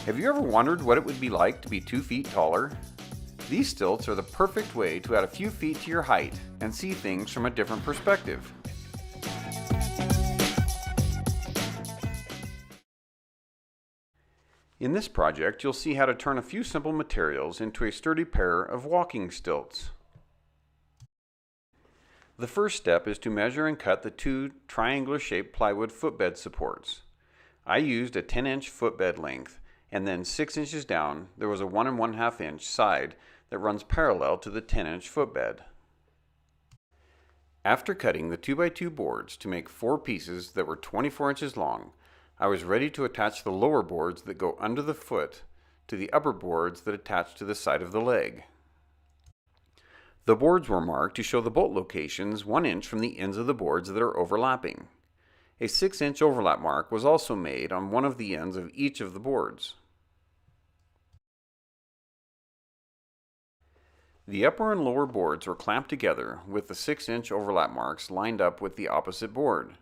Have you ever wondered what it would be like to be 2 feet taller? These stilts are the perfect way to add a few feet to your height and see things from a different perspective. In this project, you'll see how to turn a few simple materials into a sturdy pair of walking stilts. The first step is to measure and cut the 2 triangular-shaped plywood footbed supports. I used a 10-inch footbed length, and then 6 inches down there was a 1 1/2 inch side that runs parallel to the 10-inch footbed. After cutting the 2x2 boards to make 4 pieces that were 24 inches long, I was ready to attach the lower boards that go under the foot to the upper boards that attach to the side of the leg. The boards were marked to show the bolt locations 1 inch from the ends of the boards that are overlapping. A 6-inch overlap mark was also made on one of the ends of each of the boards. The upper and lower boards were clamped together with the 6-inch overlap marks lined up with the opposite board.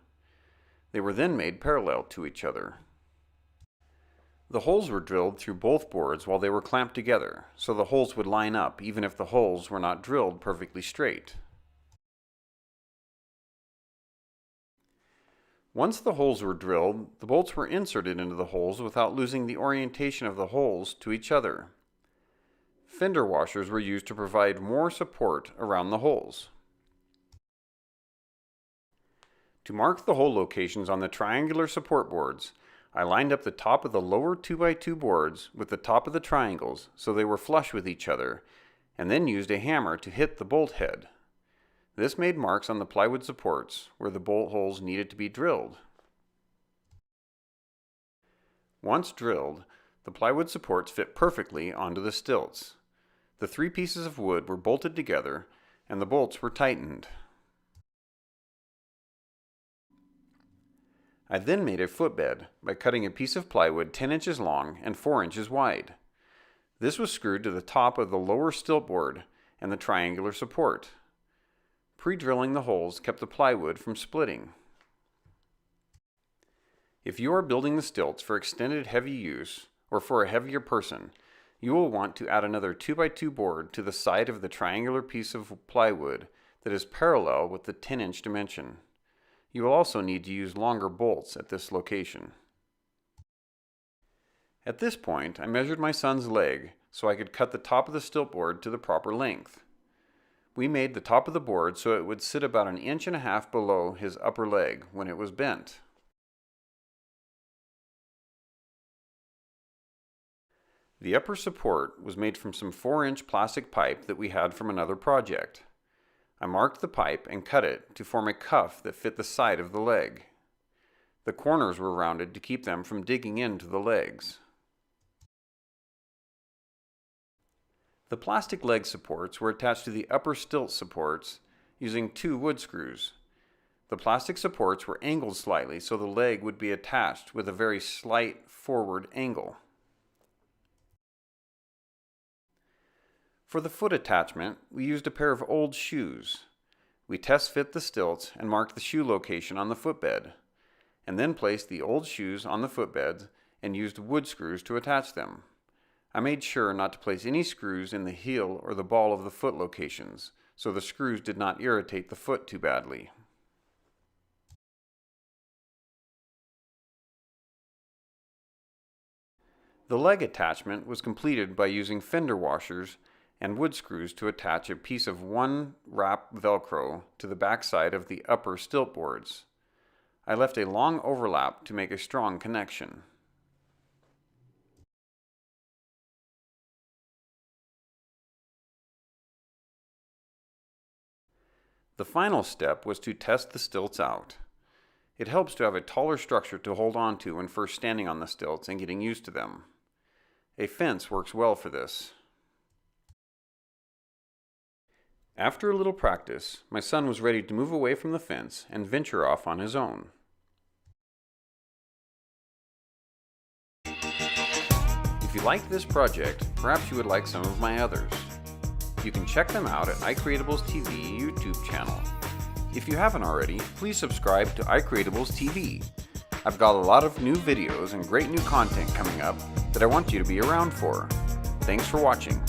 They were then made parallel to each other. The holes were drilled through both boards while they were clamped together, so the holes would line up even if the holes were not drilled perfectly straight. Once the holes were drilled, the bolts were inserted into the holes without losing the orientation of the holes to each other. Fender washers were used to provide more support around the holes. To mark the hole locations on the triangular support boards, I lined up the top of the lower 2x2 boards with the top of the triangles so they were flush with each other, and then used a hammer to hit the bolt head. This made marks on the plywood supports where the bolt holes needed to be drilled. Once drilled, the plywood supports fit perfectly onto the stilts. The 3 pieces of wood were bolted together and the bolts were tightened. I then made a footbed by cutting a piece of plywood 10 inches long and 4 inches wide. This was screwed to the top of the lower stilt board and the triangular support. Pre-drilling the holes kept the plywood from splitting. If you are building the stilts for extended heavy use or for a heavier person, you will want to add another 2x2 board to the side of the triangular piece of plywood that is parallel with the 10-inch dimension. You will also need to use longer bolts at this location. At this point, I measured my son's leg so I could cut the top of the stilt board to the proper length. We made the top of the board so it would sit about 1.5 inches below his upper leg when it was bent. The upper support was made from some 4-inch plastic pipe that we had from another project. I marked the pipe and cut it to form a cuff that fit the side of the leg. The corners were rounded to keep them from digging into the legs. The plastic leg supports were attached to the upper stilt supports using 2 wood screws. The plastic supports were angled slightly so the leg would be attached with a very slight forward angle. For the foot attachment, we used a pair of old shoes. We test fit the stilts and marked the shoe location on the footbed, and then placed the old shoes on the footbed and used wood screws to attach them. I made sure not to place any screws in the heel or the ball of the foot locations, so the screws did not irritate the foot too badly. The leg attachment was completed by using fender washers and wood screws to attach a piece of 1-wrap Velcro to the backside of the upper stilt boards. I left a long overlap to make a strong connection. The final step was to test the stilts out. It helps to have a taller structure to hold on to when first standing on the stilts and getting used to them. A fence works well for this. After a little practice, my son was ready to move away from the fence and venture off on his own. If you liked this project, perhaps you would like some of my others. You can check them out at iCreatables TV YouTube channel. If you haven't already, please subscribe to iCreatables TV. I've got a lot of new videos and great new content coming up that I want you to be around for. Thanks for watching.